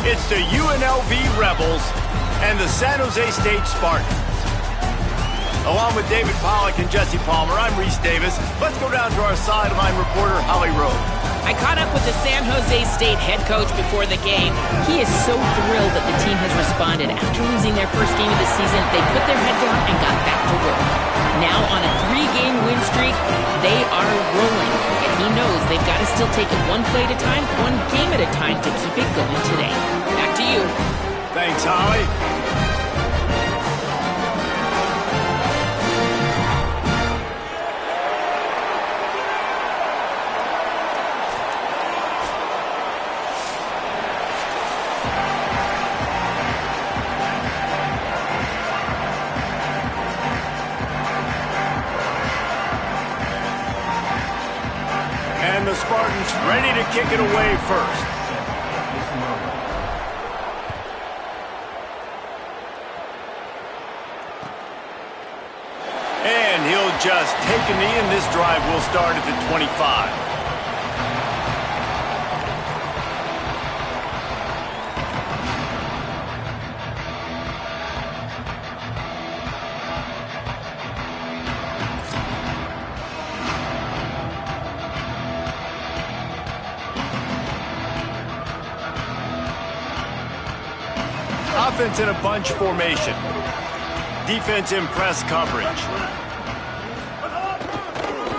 It's the UNLV Rebels and the San Jose State Spartans. Along with David Pollack and Jesse Palmer, I'm Reese Davis. Let's go down to our sideline reporter, Holly Rowe. I caught up with the San Jose State head coach before the game. He is so thrilled that the team has responded. After losing their first game of the season, they put their head down and got back to work. Now on a 3-game win streak, they are rolling. And he knows they've got to still take it one play at a time, one game at a time to keep it going today. Back to you. Thanks, Holly. And the Spartans ready to kick it away first. And he'll just take a knee, and this drive will start at the 25. Offense in a bunch formation. Defense in press coverage.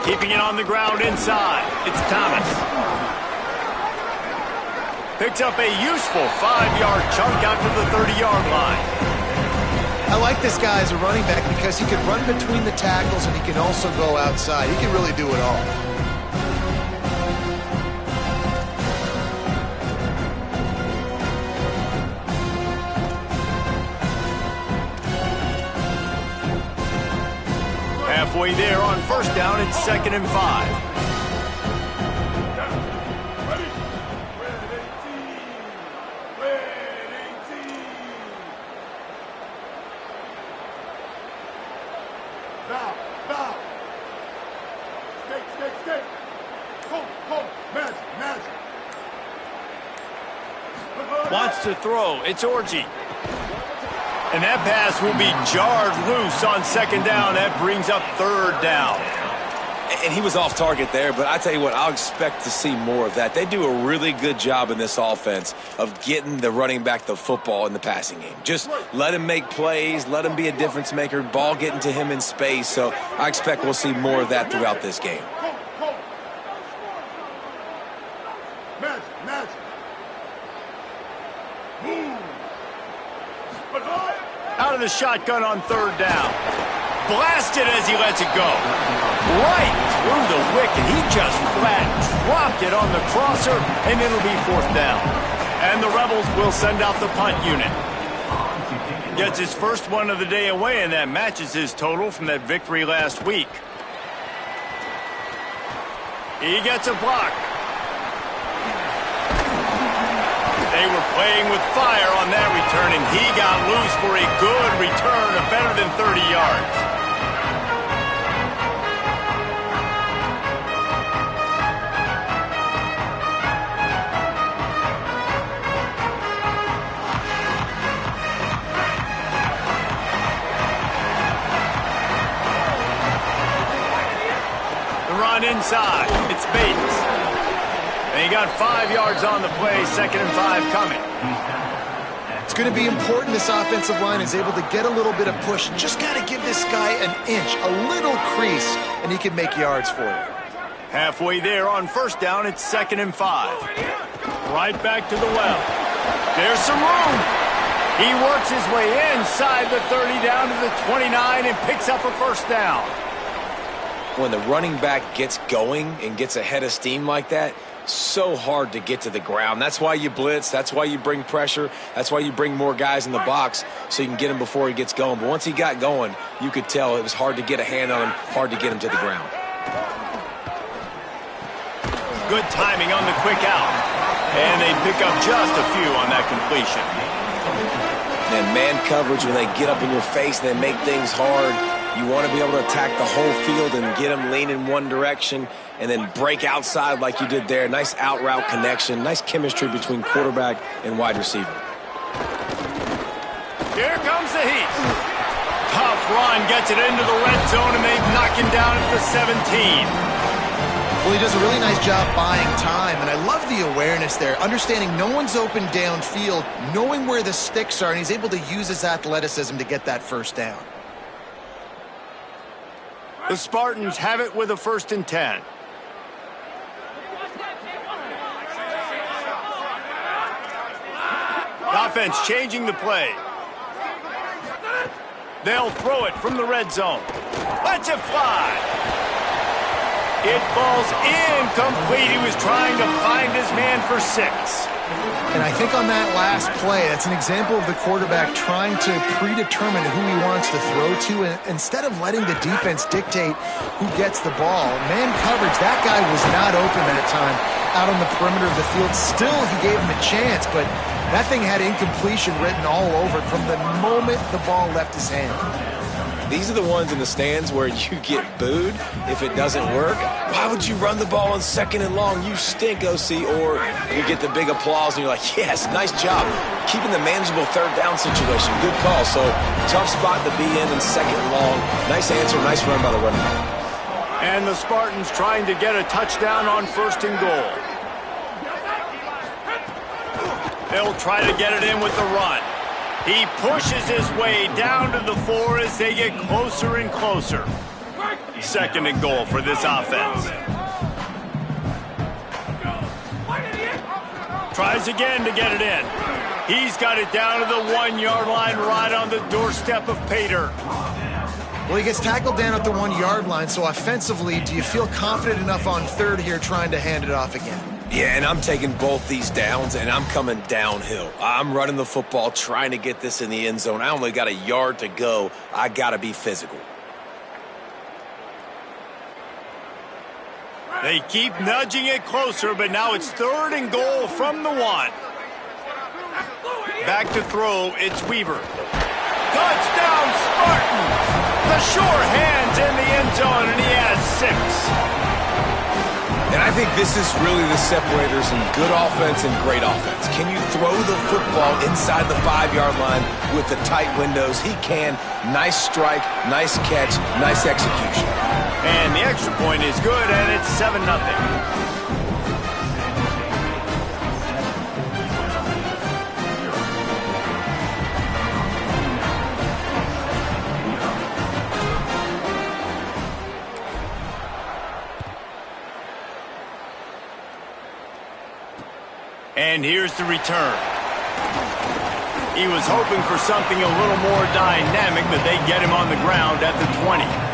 Keeping it on the ground inside. It's Thomas. Picks up a useful 5-yard chunk out to the 30-yard line. I like this guy as a running back because he can run between the tackles and he can also go outside. He can really do it all. Halfway there on first down, it's 2nd and 5. Wants to throw. It's Orji. And that pass will be jarred loose on 2nd down. That brings up 3rd down. And he was off target there, but I tell you what, I'll expect to see more of that. They do a really good job in this offense of getting the running back the football in the passing game. Just let him make plays, let him be a difference maker, ball getting to him in space. So I expect we'll see more of that throughout this game. Out of the shotgun on 3rd down. Blasted as he lets it go. Right through the wicket. He just flat dropped it on the crosser, and it'll be 4th down. And the Rebels will send out the punt unit. Gets his first one of the day away, and that matches his total from that victory last week. He gets a block. They were playing with fire on that return, and he got loose for a good return of better than 30 yards. The run inside. It's Bates. And he got 5 yards on the play, 2nd and 5 coming. It's going to be important this offensive line is able to get a little bit of push. Just got to give this guy an inch, a little crease, and he can make yards for you. Halfway there on first down, it's 2nd and 5. Right back to the well. There's some room. He works his way inside the 30 down to the 29 and picks up a first down. When the running back gets going and gets ahead of steam like that, so hard to get to the ground. That's why you blitz. That's why you bring pressure. That's why you bring more guys in the box so you can get him before he gets going. But once he got going, you could tell it was hard to get a hand on him, hard to get him to the ground. Good timing on the quick out. And they pick up just a few on that completion. And man coverage, when they get up in your face and they make things hard, You want to be able to attack the whole field and get them leaning one direction and then break outside like you did there. Nice out route connection, nice chemistry between quarterback and wide receiver. Here comes the heat. Tough run, gets it into the red zone, and they knock him down at the 17. Well, he does a really nice job buying time, and I love the awareness there, understanding no one's open downfield, knowing where the sticks are, and he's able to use his athleticism to get that first down. The Spartans have it with a 1st and 10. Offense changing the play. They'll throw it from the red zone. Let's it fly. It falls incomplete. He was trying to find his man for 6. And I think on that last play, that's an example of the quarterback trying to predetermine who he wants to throw to, and instead of letting the defense dictate who gets the ball. Man coverage, that guy was not open that time out on the perimeter of the field. Still, he gave him a chance, but that thing had incompletion written all over it from the moment the ball left his hand. These are the ones in the stands where you get booed if it doesn't work. Why would you run the ball on 2nd and long? You stink, OC. Or you get the big applause and you're like, yes, nice job. Keeping the manageable 3rd down situation. Good call. So tough spot to be in 2nd and long. Nice answer, nice run by the running back. And the Spartans trying to get a touchdown on 1st and goal. They'll try to get it in with the run. He pushes his way down to the 4 as they get closer and closer. 2nd and goal for this offense. Tries again to get it in. He's got it down to the 1-yard line right on the doorstep of Pater. Well, he gets tackled down at the 1-yard line, so offensively, do you feel confident enough on 3rd here trying to hand it off again? Yeah, and I'm taking both these downs, and I'm coming downhill. I'm running the football, trying to get this in the end zone. I only got a yard to go. I got to be physical. They keep nudging it closer, but now it's 3rd and goal from the 1. Back to throw, it's Weaver. Touchdown, Spartans! The sure hands in the end zone, and he has 6. And I think this is really the separators in good offense and great offense. Can you throw the football inside the 5-yard line with the tight windows? He can. Nice strike, nice catch, nice execution. And the extra point is good, and it's 7-0. And here's the return. He was hoping for something a little more dynamic, but they get him on the ground at the 20.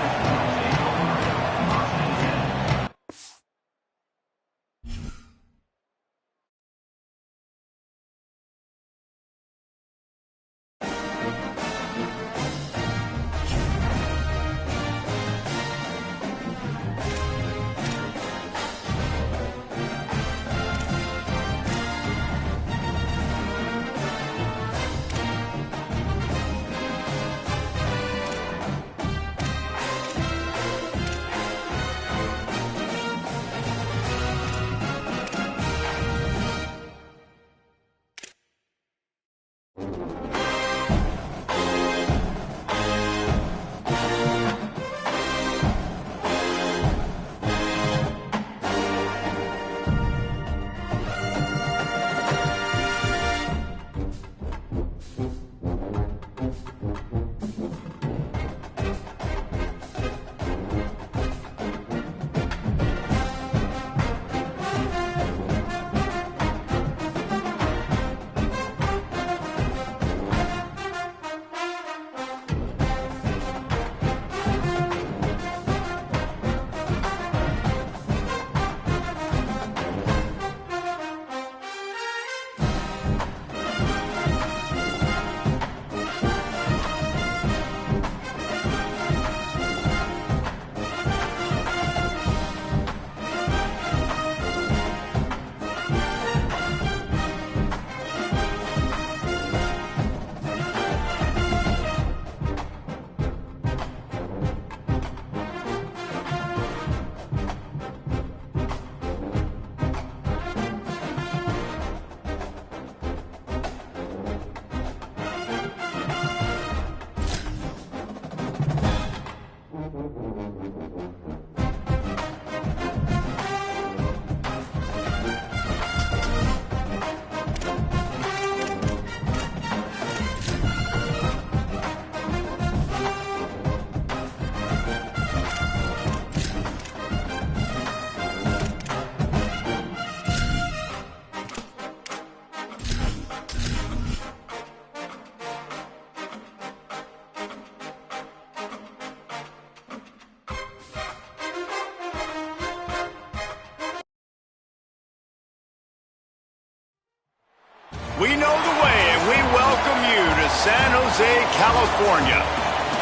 we know the way, and we welcome you to San Jose, California.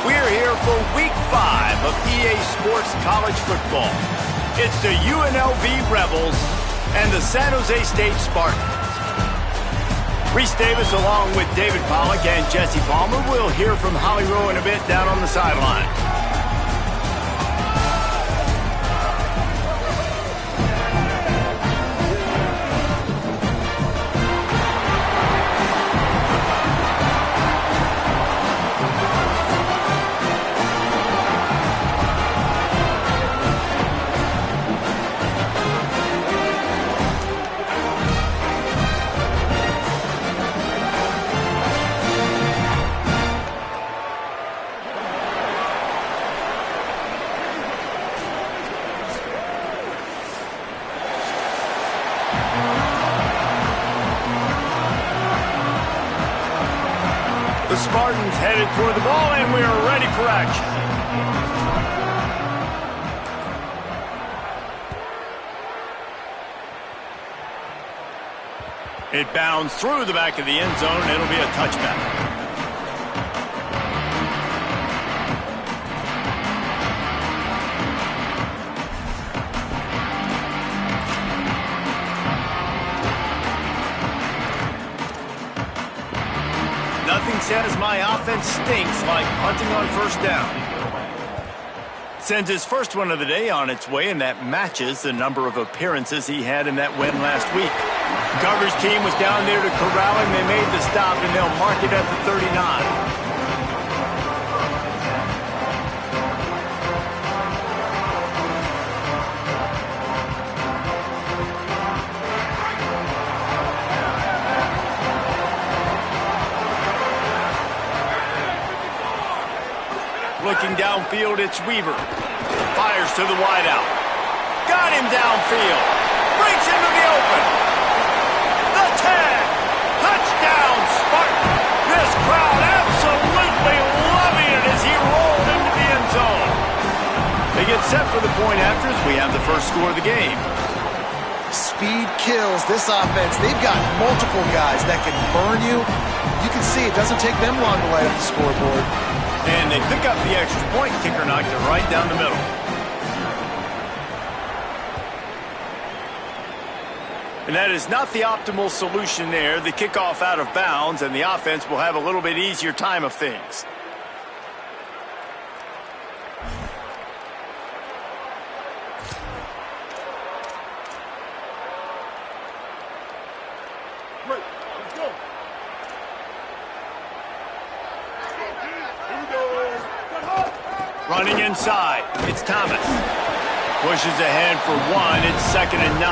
We're here for Week 5 of EA Sports College Football. It's the UNLV Rebels and the San Jose State Spartans. Reese Davis along with David Pollack and Jesse Palmer. We'll hear from Holly Rowe in a bit down on the sideline. The Spartans headed toward the ball, and we are ready for action. It bounds through the back of the end zone, and it'll be a touchback. Nothing says my offense stinks like punting on first down. Sends his first one of the day on its way, and that matches the number of appearances he had in that win last week. Coverage team was down there to corral him. They made the stop, and they'll mark it at the 39. Looking downfield, it's Weaver. Fires to the wideout. Got him downfield. Breaks into the open. The 10. Touchdown, Spartan. This crowd absolutely loving it as he rolled into the end zone. They get set for the point afters. We have the first score of the game. Speed kills this offense. They've got multiple guys that can burn you. You can see it doesn't take them long to light up the scoreboard. And they pick up the extra point. Kicker knocked it right down the middle. And that is not the optimal solution there. The kickoff out of bounds, and the offense will have a little bit easier time of things. Running inside, it's Thomas. Pushes ahead for one, it's 2nd and 9.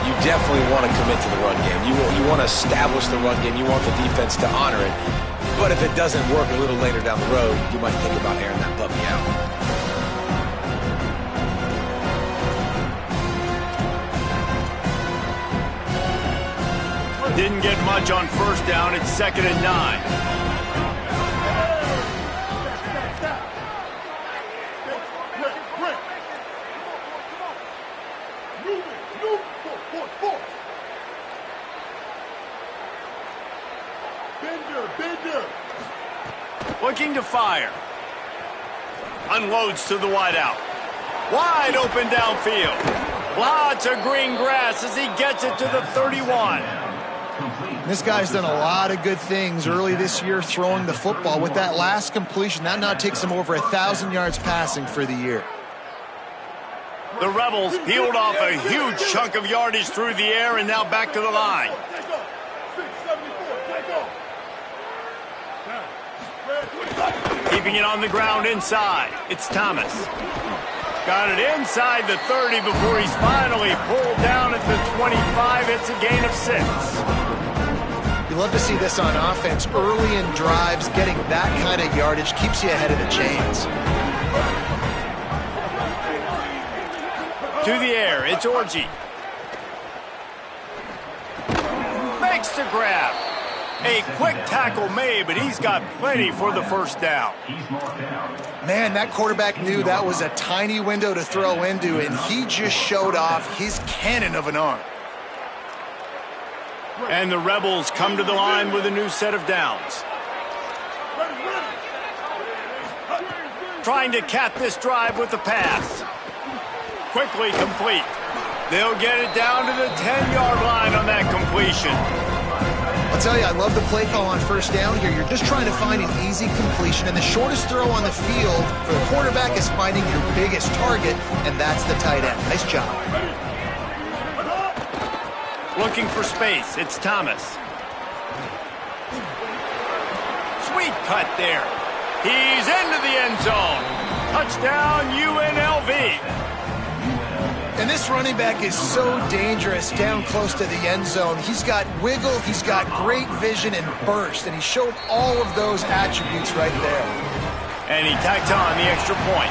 You definitely want to commit to the run game. You want to establish the run game. You want the defense to honor it. But if it doesn't work a little later down the road, you might think about airing that puppy out. Didn't get much on first down, it's 2nd and 9. Looking to fire. Unloads to the wideout. Wide open downfield. Lots of green grass as he gets it to the 31. This guy's done a lot of good things early this year throwing the football. With that last completion, that now takes him over 1,000 yards passing for the year. The Rebels peeled off a huge chunk of yardage through the air and now back to the line. Keeping it on the ground inside. It's Thomas. Got it inside the 30 before he's finally pulled down at the 25. It's a gain of 6. You love to see this on offense. Early in drives, getting that kind of yardage keeps you ahead of the chains. To the air, it's Orji. Makes the grab. A quick tackle made, but he's got plenty for the first down. Man, that quarterback knew that was a tiny window to throw into, and he just showed off his cannon of an arm. And the Rebels come to the line with a new set of downs. Trying to cap this drive with the pass. Quickly complete. They'll get it down to the 10-yard line on that completion. I'll tell you, I love the play call on first down here. You're just trying to find an easy completion, and the shortest throw on the field for the quarterback is finding your biggest target, and that's the tight end. Nice job. Looking for space. It's Thomas. Sweet cut there. He's into the end zone. Touchdown, UNLV. And this running back is so dangerous down close to the end zone. He's got wiggle, he's got great vision and burst, and he showed all of those attributes right there. And he tacked on the extra point.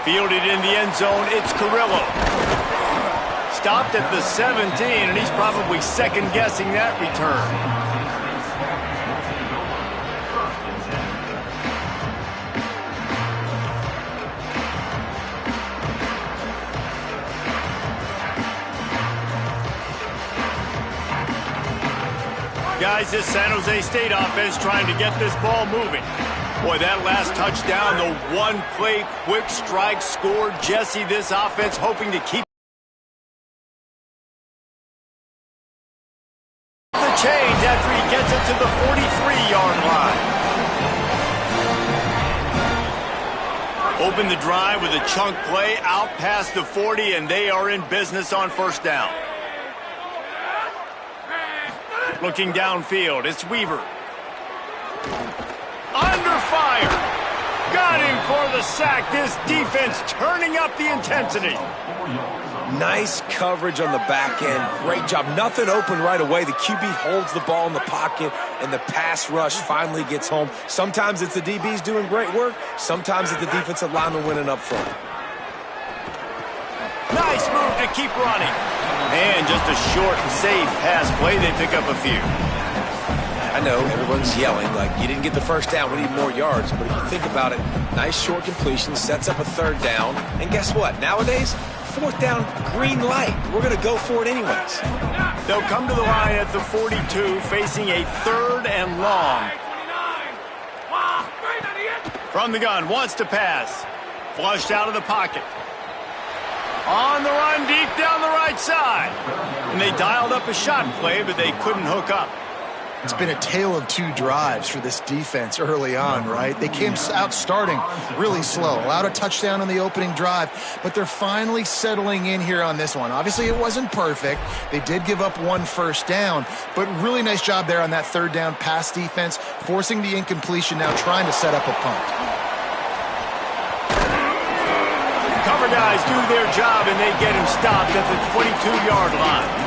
Fielded in the end zone, it's Carrillo. Stopped at the 17, and he's probably second-guessing that return. Guys, this San Jose State offense trying to get this ball moving. Boy, that last touchdown, the one-play quick strike scored. Jesse, this offense hoping to keep the change after he gets it to the 43-yard line. Open the drive with a chunk play out past the 40, and they are in business on first down. Looking downfield, it's Weaver. Under fire. Got him for the sack. This defense turning up the intensity. Nice coverage on the back end. Great job. Nothing open right away. The QB holds the ball in the pocket, and the pass rush finally gets home. Sometimes it's the DBs doing great work. Sometimes it's the defensive lineman winning up front. Nice move to keep running. And just a short, safe pass play. They pick up a few. I know everyone's yelling like you didn't get the first down, we need more yards. But if you think about it, nice short completion, sets up a third down. And guess what? Nowadays, fourth down, green light. We're going to go for it anyways. They'll come to the line at the 42, facing a third and long. From the gun, wants to pass. Flushed out of the pocket. On the run, deep down the right side. And they dialed up a shot play, but they couldn't hook up. It's been a tale of two drives for this defense early on, right? They came out starting really slow, allowed a touchdown on the opening drive, but they're finally settling in here on this one. Obviously, it wasn't perfect. They did give up one first down, but really nice job there on that third down pass defense, forcing the incompletion, now trying to set up a punt. Cover guys do their job, and they get him stopped at the 22-yard line.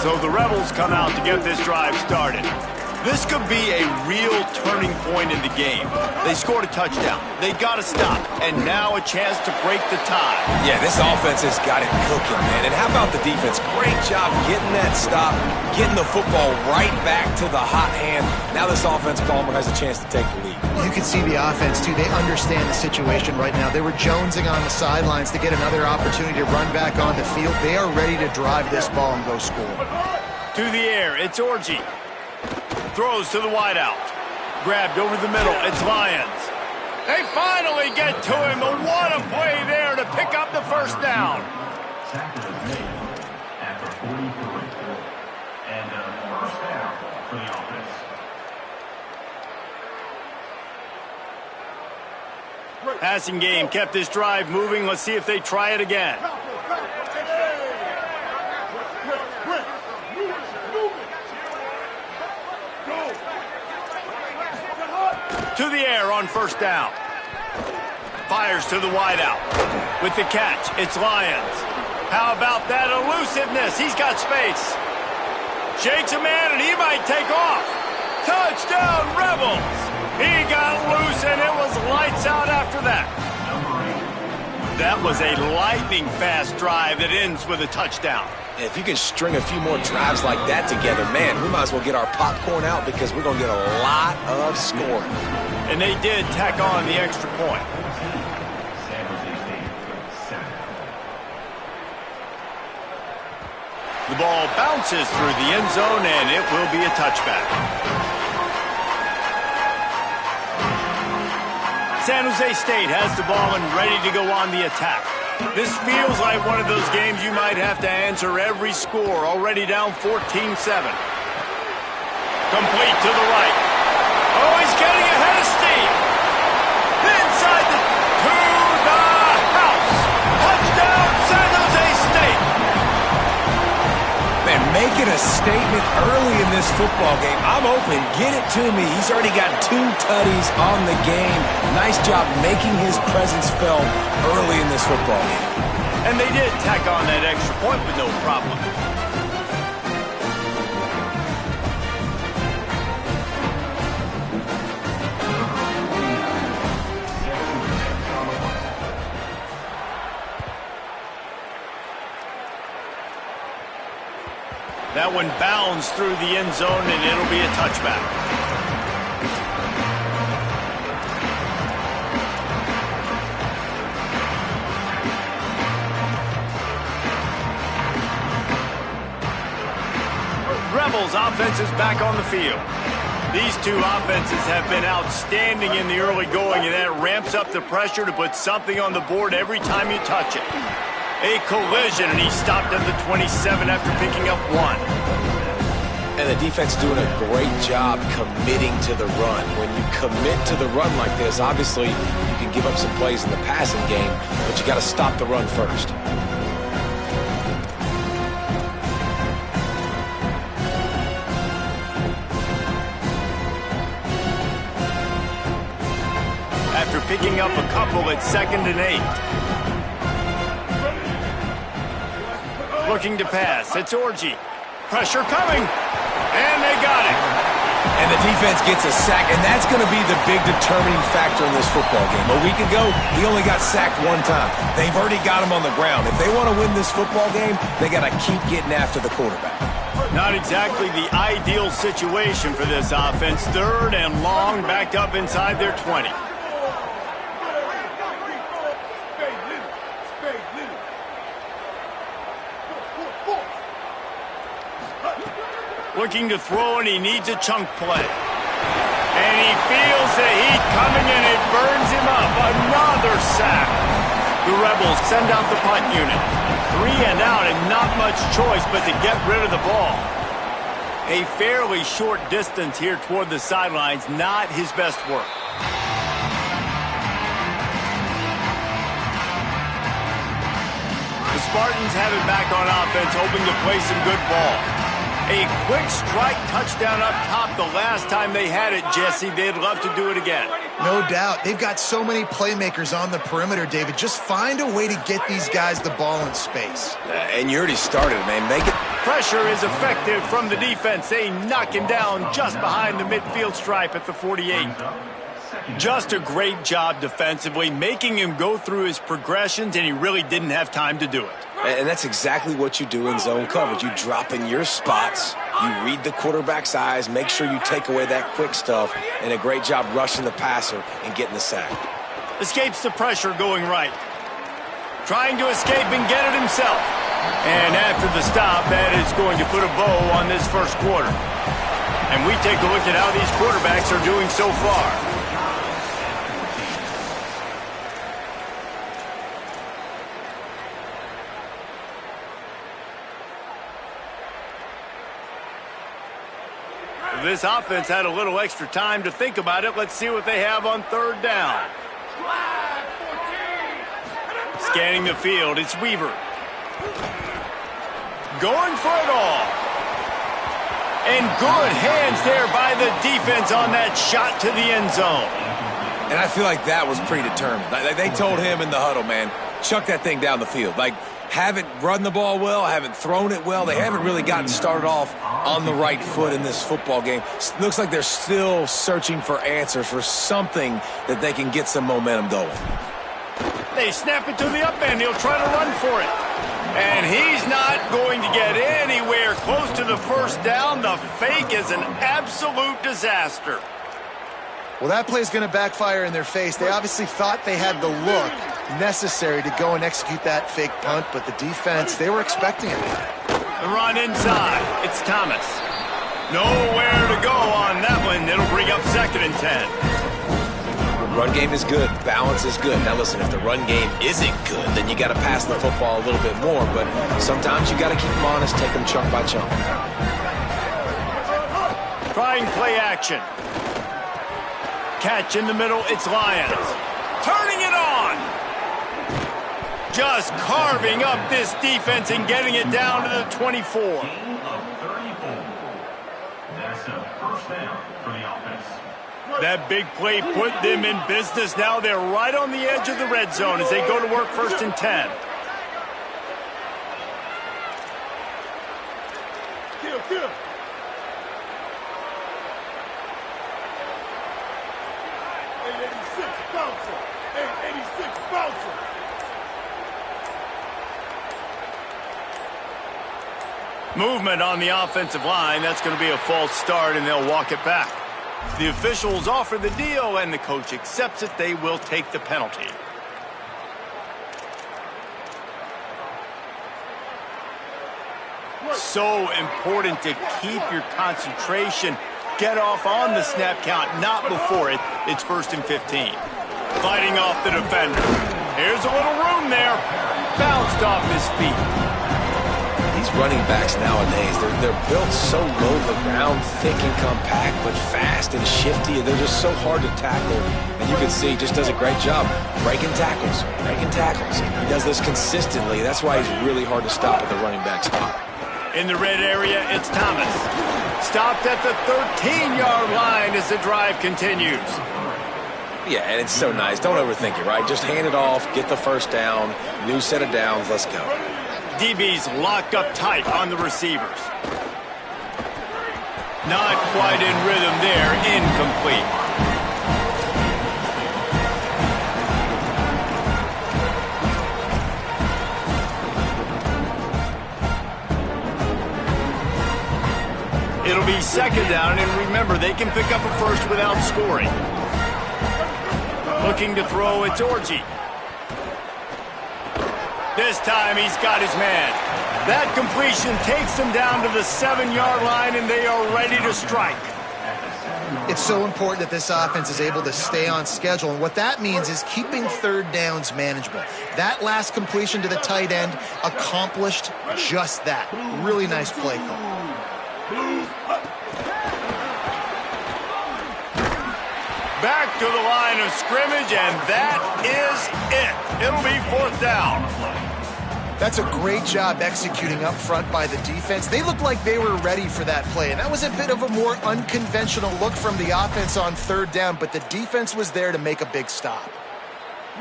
So the Rebels come out to get this drive started. This could be a real turning point in the game. They scored a touchdown. They got to stop. And now a chance to break the tie. Yeah, this offense has got it cooking, man. And how about the defense? Great job getting that stop, getting the football right back to the hot hand. Now this offense, Palmer, has a chance to take the lead. You can see the offense, too. They understand the situation right now. They were jonesing on the sidelines to get another opportunity to run back on the field. They are ready to drive this ball and go score. To the air, it's Orji. Throws to the wideout. Grabbed over the middle, it's Lyons. They finally get to him, but what a play there to pick up the first down. Tackle is made at the 43. And first down for the offense. Passing game kept this drive moving. Let's see if they try it again. To the air on first down. Fires to the wideout. With the catch, it's Lyons. How about that elusiveness? He's got space. Shakes a man, and he might take off. Touchdown, Rebels! He got loose, and it was lights out after that. That was a lightning-fast drive that ends with a touchdown. And if you can string a few more drives like that together, man, we might as well get our popcorn out because we're going to get a lot of scoring. And they did tack on the extra point. San Jose State, 7. The ball bounces through the end zone, and it will be a touchback. San Jose State has the ball and ready to go on the attack. This feels like one of those games you might have to answer every score, already down 14-7. Complete to the right. Oh, he's getting ahead of steam. Inside to the house. Touchdown, San Jose State. Man, making a statement early in this football game. I'm open. Get it to me. He's already got 2 tutties on the game. Nice job making his presence felt early in this football game. And they did tack on that extra point with no problem. That one bounds through the end zone, and it'll be a touchback. Rebels offense is back on the field. These two offenses have been outstanding in the early going, and that ramps up the pressure to put something on the board every time you touch it. A collision, and he stopped at the 27 after picking up 1. And the defense doing a great job committing to the run. When you commit to the run like this, obviously you can give up some plays in the passing game, but you got to stop the run first. After picking up a couple at 2nd and 8. Looking to pass. It's Orji. Pressure coming. And they got it. And the defense gets a sack, and that's going to be the big determining factor in this football game. A week ago, he only got sacked 1 time. They've already got him on the ground. If they want to win this football game, they got to keep getting after the quarterback. Not exactly the ideal situation for this offense. 3rd and long, backed up inside their 20. Looking to throw, and he needs a chunk play. And he feels the heat coming, and it burns him up. Another sack. The Rebels send out the punt unit. 3 and out, and not much choice but to get rid of the ball. A fairly short distance here toward the sidelines, not his best work. The Spartans have it back on offense, hoping to play some good ball. A quick strike touchdown up top the last time they had it, Jesse. They'd love to do it again. No doubt. They've got so many playmakers on the perimeter, David. Just find a way to get these guys the ball in space. And you already started, man. Make it. Pressure is effective from the defense. They knock him down just behind the midfield stripe at the 48. Just a great job defensively, making him go through his progressions, and he really didn't have time to do it. And that's exactly what you do in zone coverage. You drop in your spots, you read the quarterback's eyes, make sure you take away that quick stuff, and a great job rushing the passer and getting the sack. Escapes the pressure going right. Trying to escape and get it himself. And after the stop, that is going to put a bow on this first quarter. And we take a look at how these quarterbacks are doing so far. This offense had a little extra time to think about it. Let's see what they have on 3rd down. Scanning the field, it's Weaver. Going for it all. And good hands there by the defense on that shot to the end zone. And I feel like that was predetermined. They told him in the huddle, man, chuck that thing down the field. Like, haven't run the ball well, haven't thrown it well. They haven't really gotten started off on the right foot in this football game. Looks like they're still searching for answers, for something that they can get some momentum going. They snap it to the up end. He'll try to run for it. And he's not going to get anywhere close to the first down. The fake is an absolute disaster. Well, that play is going to backfire in their face. They obviously thought they had the look necessary to go and execute that fake punt, but the defense, they were expecting it. The run inside. It's Thomas. Nowhere to go on that one. It'll bring up 2nd and 10. Run game is good. Balance is good. Now listen, if the run game isn't good, then you got to pass the football a little bit more. But sometimes you got to keep them honest, take them chunk by chunk. Trying play action. Catch in the middle. It's Lyons. Turning it on. Just carving up this defense and getting it down to the 24. Gain of 34. That's a first down for the offense. That big play put them in business. Now they're right on the edge of the red zone as they go to work 1st and 10. Kill. 886 bouncer. 886 bouncer. Movement on the offensive line. That's going to be a false start, and they'll walk it back. The officials offer the deal, and the coach accepts it. They will take the penalty. So important to keep your concentration. Get off on the snap count, not before it. It's 1st and 15. Fighting off the defender. Here's a little room there. Bounced off his feet. These running backs nowadays, they're built so low to the ground, thick and compact, but fast and shifty, and they're just so hard to tackle. And you can see he just does a great job breaking tackles. He does this consistently. That's why he's really hard to stop at the running back spot. In the red area, it's Thomas. Stopped at the 13-yard line as the drive continues. Yeah, and it's so nice. Don't overthink it, right? Just hand it off, get the first down, new set of downs, let's go. DB's locked up tight on the receivers. Not quite in rhythm there, incomplete. It'll be 2nd down, and remember, they can pick up a first without scoring. Looking to throw, it's Orji. This time he's got his man. That completion takes them down to the 7-yard line, and they are ready to strike. It's so important that this offense is able to stay on schedule, and what that means is keeping 3rd downs manageable. That last completion to the tight end accomplished just that. Really nice play call. Back to the line of scrimmage, and that is it. It'll be 4th down. That's a great job executing up front by the defense. They looked like they were ready for that play, and that was a bit of a more unconventional look from the offense on 3rd down, but the defense was there to make a big stop.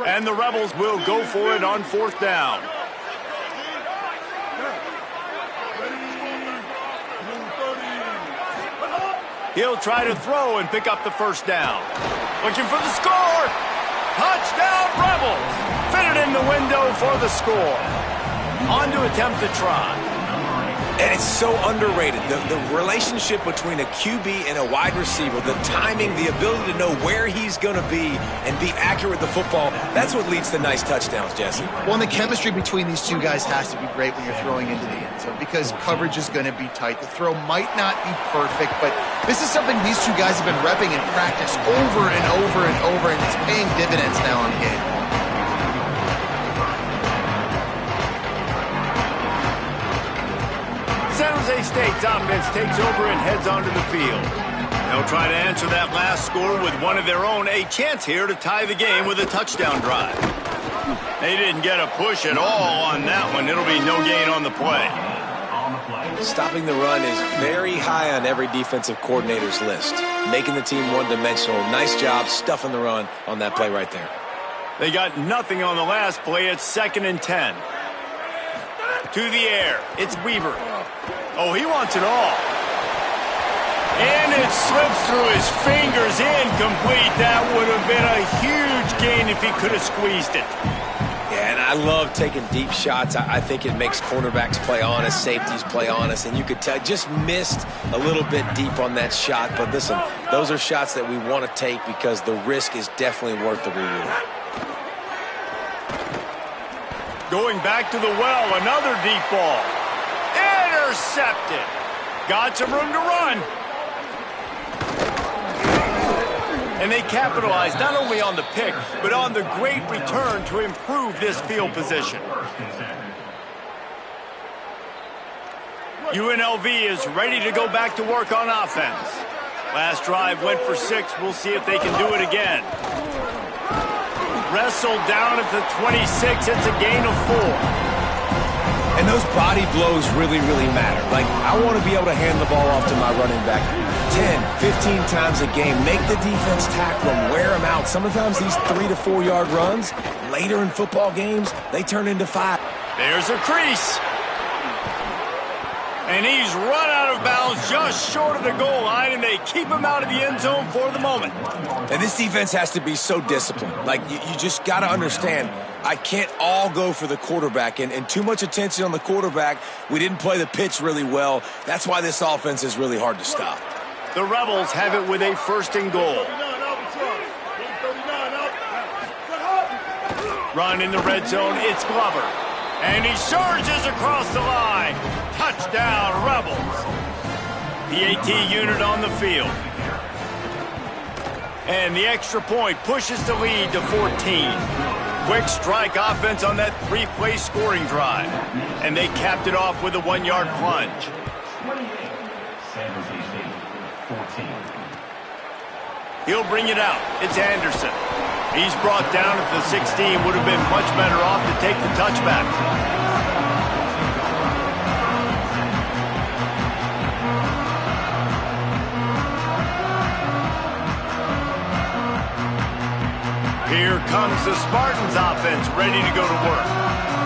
And the Rebels will go for it on 4th down. He'll try to throw and pick up the first down. Looking for the score. Touchdown, Rebels. Fitted in the window for the score. On to attempt to try. And it's so underrated. The relationship between a QB and a wide receiver, the timing, the ability to know where he's going to be and be accurate with the football, that's what leads to nice touchdowns, Jesse. Well, and the chemistry between these two guys has to be great when you're throwing into the end zone because coverage is going to be tight. The throw might not be perfect, but this is something these two guys have been repping in practice over and over and over, and it's paying dividends now in the game. San Jose State's offense takes over and heads onto the field. They'll try to answer that last score with one of their own. A chance here to tie the game with a touchdown drive. They didn't get a push at all on that one. It'll be no gain on the play. Stopping the run is very high on every defensive coordinator's list. Making the team one-dimensional. Nice job stuffing the run on that play right there. They got nothing on the last play. It's 2nd and 10. To the air. It's Weaver. Oh, he wants it all. And it slips through his fingers. Incomplete. That would have been a huge gain if he could have squeezed it. And I love taking deep shots. I think it makes cornerbacks play honest, safeties play honest, and you could tell just missed a little bit deep on that shot. But listen, those are shots that we want to take because the risk is definitely worth the reward. Going back to the well, another deep ball. Intercepted. Got some room to run. And they capitalized not only on the pick, but on the great return to improve this field position. UNLV is ready to go back to work on offense. Last drive went for 6. We'll see if they can do it again. Wrestled down at the 26. It's a gain of 4. And those body blows really, really matter. Like, I want to be able to hand the ball off to my running back 10, 15 times a game. Make the defense tackle them, wear them out. Sometimes these 3 to 4 yard runs, later in football games, they turn into 5. There's a crease. And he's run out of bounds just short of the goal line, and they keep him out of the end zone for the moment. And this defense has to be so disciplined. Like, you just got to understand, I can't all go for the quarterback, and too much attention on the quarterback. We didn't play the pitch really well. That's why this offense is really hard to stop. The Rebels have it with a 1st and goal. Run in the red zone, it's Glover. And he surges across the line. Touchdown, Rebels. PAT unit on the field. And the extra point pushes the lead to 14. Quick strike offense on that 3-play scoring drive. And they capped it off with a 1-yard plunge. 28, San Jose State, 14. He'll bring it out. It's Anderson. He's brought down at the 16. Would have been much better off to take the touchback. Here comes the Spartans offense ready to go to work.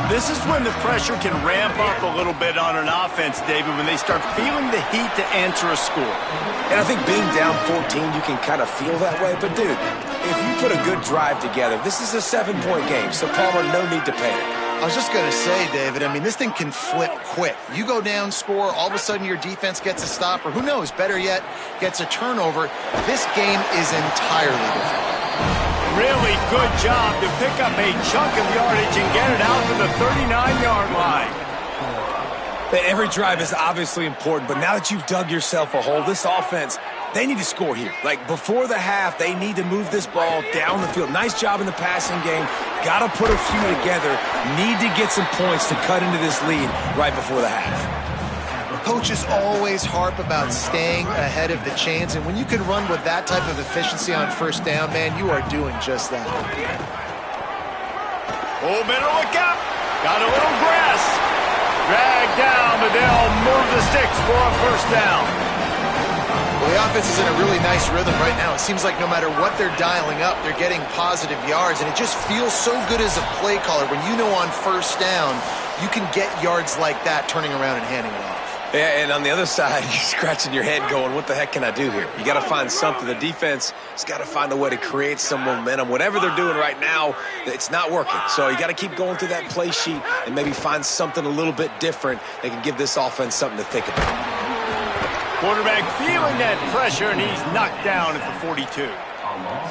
This is when the pressure can ramp up a little bit on an offense, David, when they start feeling the heat to answer a score. And I think being down 14, you can kind of feel that way. But, dude, if you put a good drive together, this is a 7-point game, so Palmer, no need to panic. I was just going to say, David, I mean, this thing can flip quick. You go down, score, all of a sudden your defense gets a stop, or who knows, better yet, gets a turnover. This game is entirely different. Really good job to pick up a chunk of yardage and get it out to the 39-yard line. Every drive is obviously important, but now that you've dug yourself a hole, this offense, they need to score here. Like, before the half, they need to move this ball down the field. Nice job in the passing game. Got to put a few together. Need to get some points to cut into this lead right before the half. Coaches always harp about staying ahead of the chains, and when you can run with that type of efficiency on 1st down, man, you are doing just that. Oh, better look out. Got a little grass. Dragged down, but they'll move the sticks for a 1st down. Well, the offense is in a really nice rhythm right now. It seems like no matter what they're dialing up, they're getting positive yards, and it just feels so good as a play caller when you know on 1st down you can get yards like that turning around and handing it off. Yeah, and on the other side, you're scratching your head going, what the heck can I do here? You got to find something. The defense has got to find a way to create some momentum. Whatever they're doing right now, it's not working. So you got to keep going through that play sheet and maybe find something a little bit different that can give this offense something to think about. Quarterback feeling that pressure, and he's knocked down at the 42.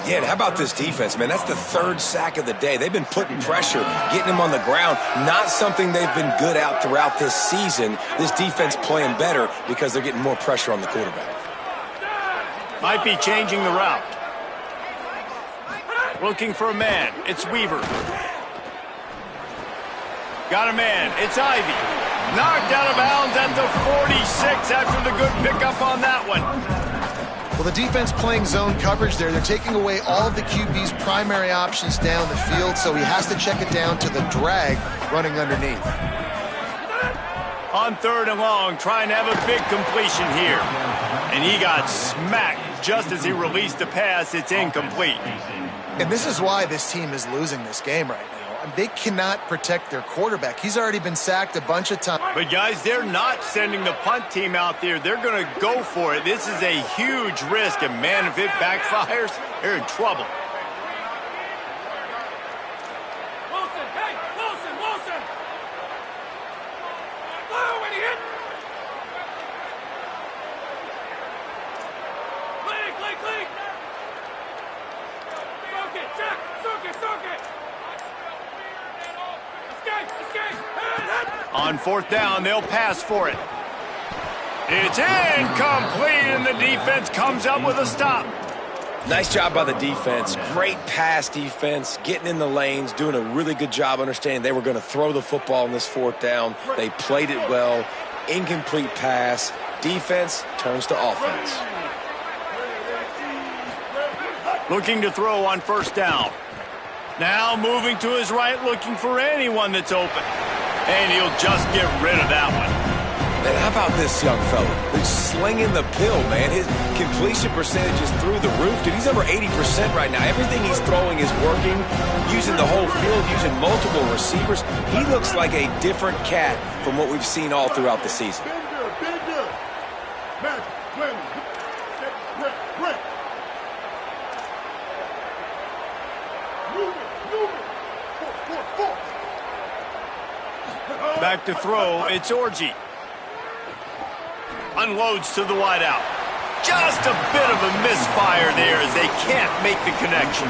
Yeah, and how about this defense, man? That's the 3rd sack of the day. They've been putting pressure, getting them on the ground. Not something they've been good at throughout this season. This defense playing better because they're getting more pressure on the quarterback. Might be changing the route. Looking for a man. It's Weaver. Got a man. It's Ivy. Knocked out of bounds at the 46 after the good pickup on that one. Well, the defense playing zone coverage there. They're taking away all of the QB's primary options down the field, so he has to check it down to the drag running underneath. On 3rd and long, trying to have a big completion here. And he got smacked just as he released the pass. It's incomplete. And this is why this team is losing this game right now. They cannot protect their quarterback. He's already been sacked a bunch of times. But, guys, they're not sending the punt team out there. They're going to go for it. This is a huge risk. And, man, if it backfires, they're in trouble. On fourth down, they'll pass for it. It's incomplete, and the defense comes up with a stop. Nice job by the defense. Great pass defense, getting in the lanes, doing a really good job understanding they were going to throw the football on this fourth down. They played it well. Incomplete pass. Defense turns to offense. Looking to throw on first down. Now moving to his right, looking for anyone that's open. And he'll just get rid of that one. Man, how about this young fella? He's slinging the pill, man. His completion percentage is through the roof. Dude, he's over 80% right now. Everything he's throwing is working, using the whole field, using multiple receivers. He looks like a different cat from what we've seen all throughout the season. Back to throw, it's Orji. Unloads to the wideout. Just a bit of a misfire there as they can't make the connection.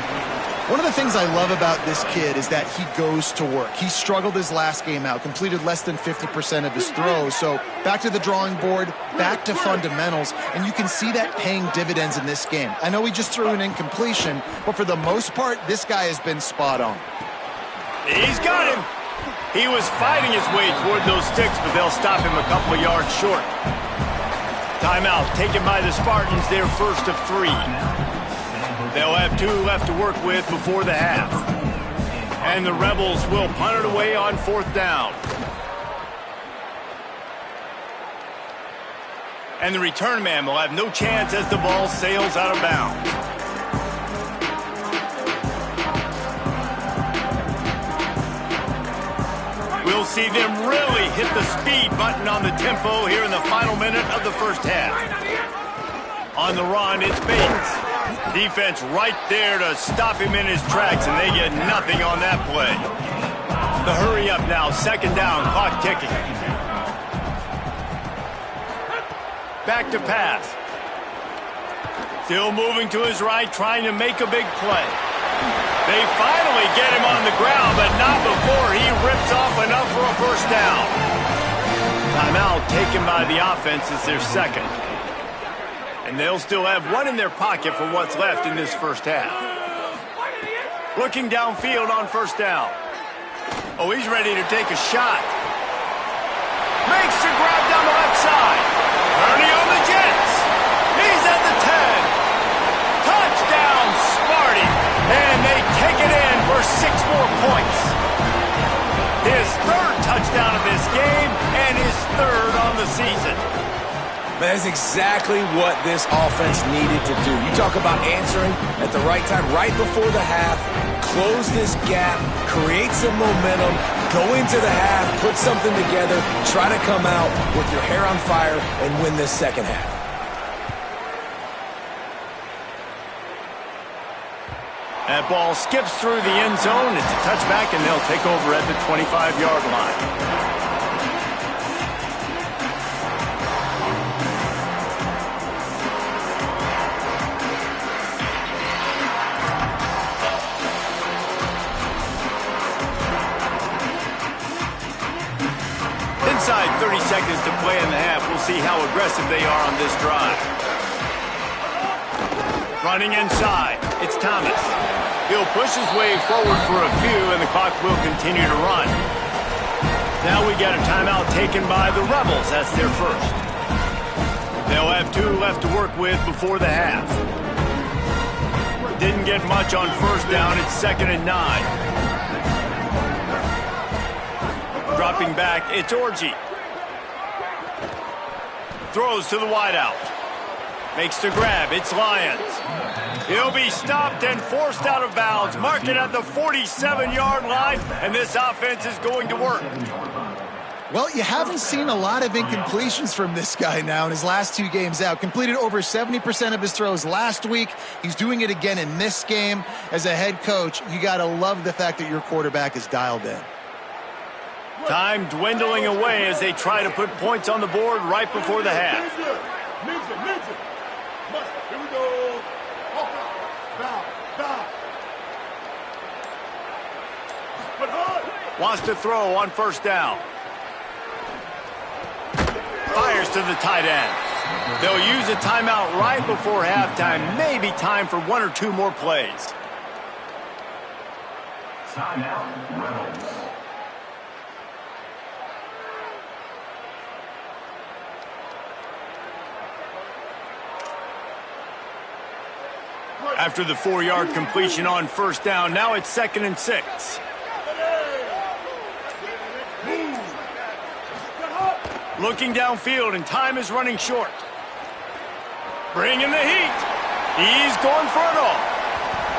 One of the things I love about this kid is that he goes to work. He struggled his last game out, completed less than 50% of his throws. So back to the drawing board, back to fundamentals, and you can see that paying dividends in this game. I know he just threw an incompletion, but for the most part, this guy has been spot on. He's got him. He was fighting his way toward those sticks, but they'll stop him a couple of yards short. Timeout taken by the Spartans, their first of 3. They'll have 2 left to work with before the half. And the Rebels will punt it away on fourth down. And the return man will have no chance as the ball sails out of bounds. We'll see them really hit the speed button on the tempo here in the final minute of the first half. On the run, it's Bates. Defense right there to stop him in his tracks, and they get nothing on that play. The hurry up now, second down, clock ticking. Back to pass. Still moving to his right, trying to make a big play. They finally get him on the ground, but not before he rips off enough for a first down. Timeout taken by the offense is their second. And they'll still have 1 in their pocket for what's left in this first half. Looking downfield on first down. Oh, he's ready to take a shot. Makes the grab down the left side. Ernie on the Jets. He's at the 10. Touchdown, Sparty. And they take it in for 6 more points. His 3rd touchdown of this game and his 3rd on the season. That's exactly what this offense needed to do. You talk about answering at the right time, right before the half, close this gap, create some momentum, go into the half, put something together, try to come out with your hair on fire and win this second half. That ball skips through the end zone. It's a touchback, and they'll take over at the 25-yard line. Inside 30 seconds to play in the half. We'll see how aggressive they are on this drive. Running inside, it's Thomas. He'll push his way forward for a few, and the clock will continue to run. Now we got a timeout taken by the Rebels. That's their first. They'll have 2 left to work with before the half. Didn't get much on first down. It's 2nd and 9. Dropping back, it's Orji. Throws to the wideout. Makes the grab, it's Lyons. He'll be stopped and forced out of bounds. Mark it at the 47-yard line, and this offense is going to work. Well, you haven't seen a lot of incompletions from this guy now in his last 2 games out. Completed over 70% of his throws last week. He's doing it again in this game. As a head coach, you got to love the fact that your quarterback is dialed in. Time dwindling away as they try to put points on the board right before the half. Ninja. Here we go. Down. Wants to throw on first down. Fires to the tight end. They'll use a timeout right before halftime. Maybe time for one or two more plays. Timeout, Rebels. After the 4-yard completion on first down, now it's 2nd and 6. Looking downfield, and time is running short. Bringing the heat. He's going for it all.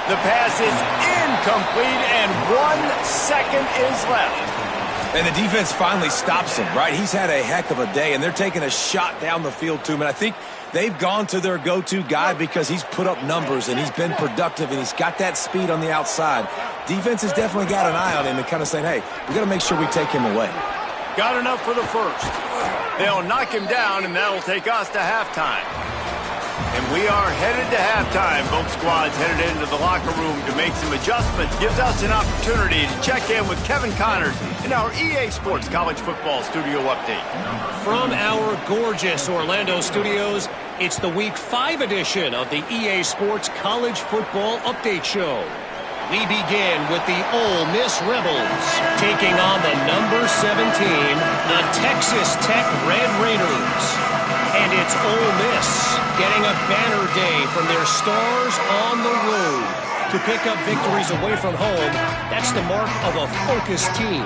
The pass is incomplete, and 1 second is left. And the defense finally stops him, right? He's had a heck of a day, and they're taking a shot down the field to him. And I think they've gone to their go-to guy because he's put up numbers, and he's been productive, and he's got that speed on the outside. Defense has definitely got an eye on him and kind of saying, hey, we got to make sure we take him away. Got enough for the first. They'll knock him down, and that'll take us to halftime. And we are headed to halftime. Both squads headed into the locker room to make some adjustments. Gives us an opportunity to check in with Kevin Connors in our EA Sports College Football Studio Update. From our gorgeous Orlando studios, it's the Week 5 edition of the EA Sports College Football Update Show. We begin with the Ole Miss Rebels taking on the number 17, the Texas Tech Red Raiders. And it's Ole Miss getting a banner day from their stars on the road. To pick up victories away from home, that's the mark of a focused team.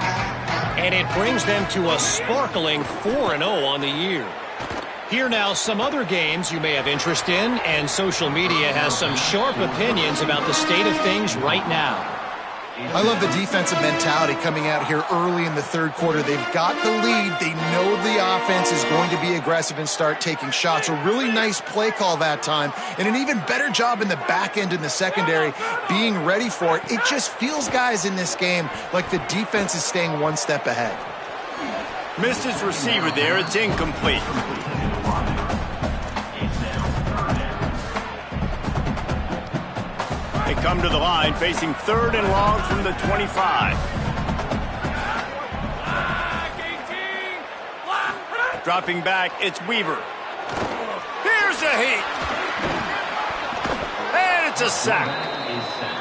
And it brings them to a sparkling 4-0 on the year. Here now, some other games you may have interest in, and social media has some sharp opinions about the state of things right now. I love the defensive mentality coming out here early in the third quarter. They've got the lead. They know the offense is going to be aggressive and start taking shots. A really nice play call that time, and an even better job in the back end in the secondary being ready for it. It just feels, guys, in this game like the defense is staying one step ahead. Missed his receiver there. It's incomplete. They come to the line facing 3rd and long from the 25. Dropping back, it's Weaver. Here's a heat. And it's a sack.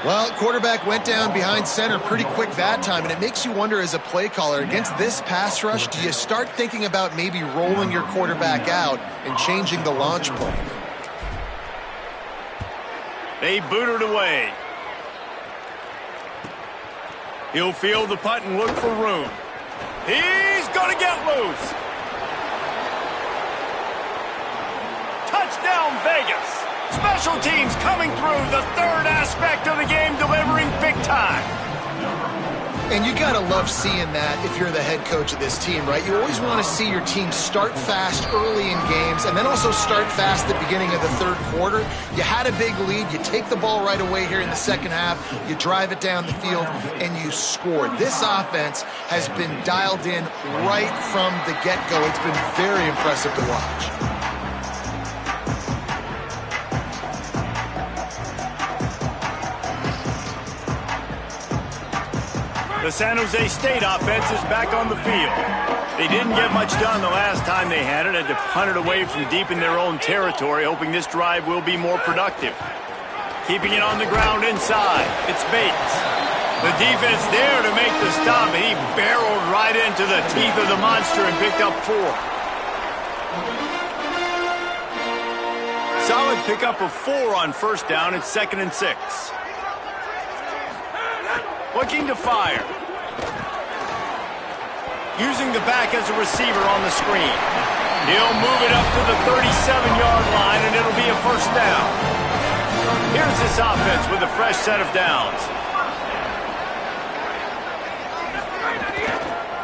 Well, quarterback went down behind center pretty quick that time, and it makes you wonder as a play caller, against this pass rush, do you start thinking about maybe rolling your quarterback out and changing the launch play? They boot it away. He'll field the punt and look for room. He's going to get loose. Touchdown, Vegas. Special teams coming through, the third aspect of the game, delivering big time. And you got to love seeing that if you're the head coach of this team, right? You always want to see your team start fast early in games and then also start fast at the beginning of the third quarter. You had a big lead. You take the ball right away here in the second half. You drive it down the field, and you score. This offense has been dialed in right from the get-go. It's been very impressive to watch. The San Jose State offense is back on the field. They didn't get much done the last time they had it. Had to punt it away from deep in their own territory, hoping this drive will be more productive. Keeping it on the ground inside. It's Bates. The defense there to make the stop, and he barreled right into the teeth of the monster and picked up 4. Solid pickup of 4 on first down. It's 2nd and 6. Looking to fire. Using the back as a receiver on the screen. He'll move it up to the 37-yard line, and it'll be a first down. Here's this offense with a fresh set of downs.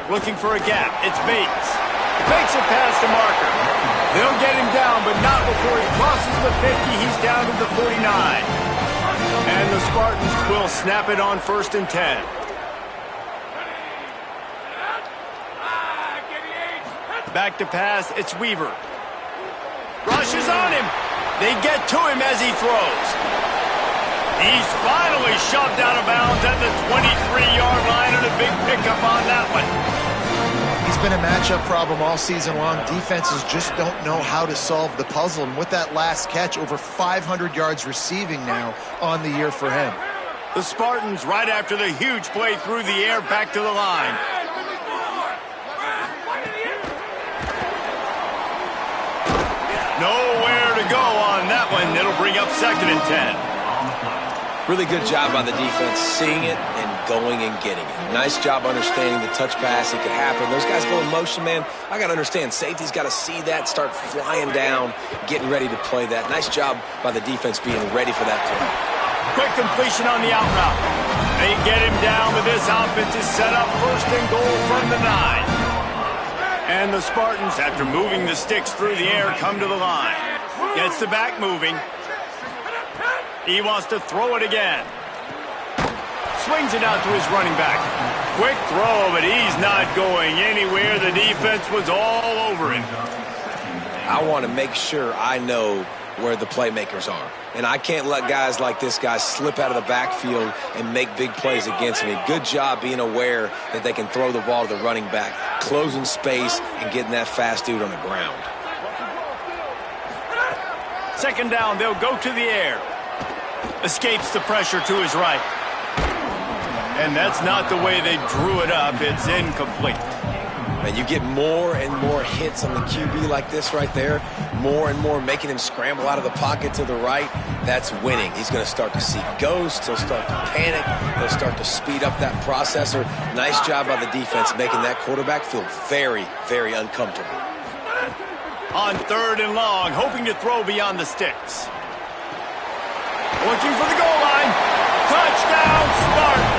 Looking for a gap. It's Bates. Fakes it past the marker. They'll get him down, but not before he crosses the 50. He's down to the 49. And the Spartans will snap it on 1st and 10. Back to pass, it's Weaver. Rushes on him. They get to him as he throws. He's finally shoved out of bounds at the 23-yard line, and a big pickup on that one. He's been a matchup problem all season long. Defenses just don't know how to solve the puzzle. And with that last catch, over 500 yards receiving now on the year for him. The Spartans, right after the huge play through the air, back to the line. Nowhere to go on that one. It'll bring up 2nd and 10. Really good job by the defense, seeing it and going and getting it. Nice job understanding the touch pass. It could happen. Those guys go in motion, man. I got to understand. Safety's got to see that, start flying down, getting ready to play that. Nice job by the defense being ready for that play. Quick completion on the out route. They get him down, but this offense is set up 1st and goal from the 9. And the Spartans, after moving the sticks through the air, come to the line. Gets the back moving. He wants to throw it again. Swings it out to his running back. Quick throw, but he's not going anywhere. The defense was all over him. I want to make sure I know where the playmakers are. And I can't let guys like this guy slip out of the backfield and make big plays against me. Good job being aware that they can throw the ball to the running back, closing space and getting that fast dude on the ground. 2nd down, they'll go to the air. Escapes the pressure to his right. And that's not the way they drew it up. It's incomplete. And you get more and more hits on the QB like this right there, more and more making him scramble out of the pocket to the right. That's winning. He's going to start to see ghosts. He'll start to panic. He'll start to speed up that processor. Nice job by the defense making that quarterback feel very, very uncomfortable. On 3rd and long, hoping to throw beyond the sticks. Looking for the goal line. Touchdown, Spartan.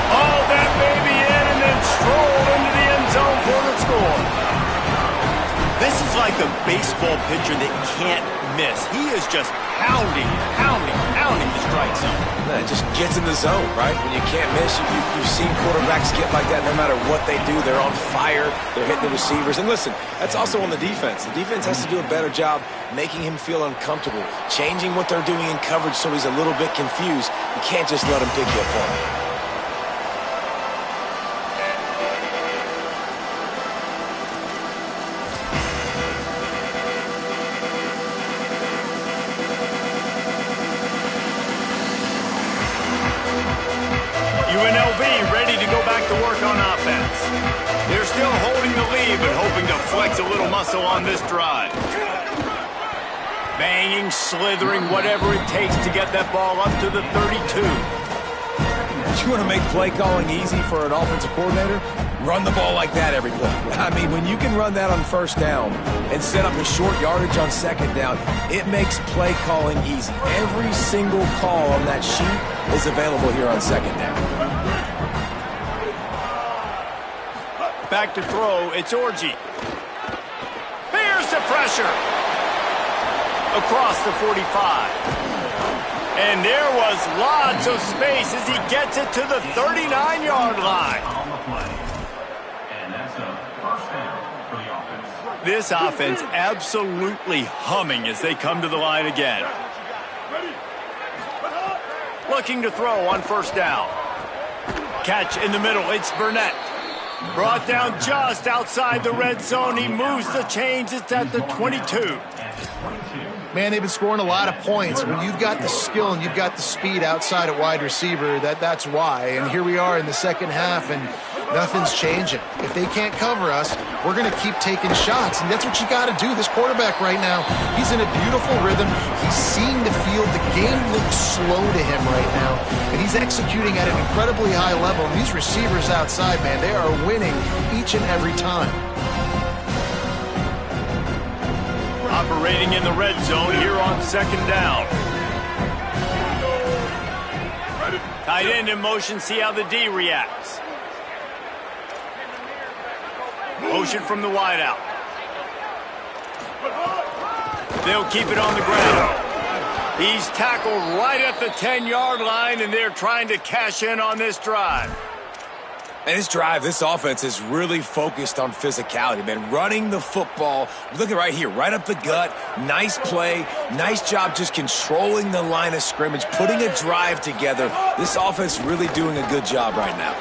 Haul that baby in and then stroll into the end zone for the score. This is like a baseball pitcher that can't miss. He is just pounding the strike zone. Man, it just gets in the zone, right? When you can't miss, you've seen quarterbacks get like that no matter what they do. They're on fire. They're hitting the receivers. And listen, that's also on the defense. The defense has to do a better job making him feel uncomfortable, changing what they're doing in coverage so he's a little bit confused. You can't just let him pick you apart. UNLV ready to go back to work on offense. They're still holding the lead, but hoping to flex a little muscle on this drive. Banging, slithering, whatever it takes to get that ball up to the 32. You want to make play calling easy for an offensive coordinator? Run the ball like that every play. I mean, when you can run that on 1st down and set up a short yardage on 2nd down, it makes play calling easy. Every single call on that sheet is available here on 2nd down. Back to throw, it's Orji. Here's the pressure. Across the 45. And there was lots of space as he gets it to the 39-yard line. On the play. And that's a 1st down for the offense. This offense absolutely humming as they come to the line again. Looking to throw on 1st down. Catch in the middle, it's Burnett. Brought down just outside the red zone. He moves the chains. It's at the 22. Man, they've been scoring a lot of points. When you've got the skill and you've got the speed outside at wide receiver, that's why. And here we are in the 2nd half, and nothing's changing. If they can't cover us, we're going to keep taking shots, and that's what you got to do. This quarterback right now, he's in a beautiful rhythm. He's seeing the field. The game looks slow to him right now, and he's executing at an incredibly high level. And these receivers outside, man, they are winning each and every time. Operating in the red zone here on 2nd down. Tight end in motion, see how the D reacts. Motion from the wideout. They'll keep it on the ground. He's tackled right at the 10-yard line, and they're trying to cash in on this drive. And this drive, this offense is really focused on physicality, man. Running the football. Look at right here, right up the gut. Nice play. Nice job just controlling the line of scrimmage, putting a drive together. This offense really doing a good job right now.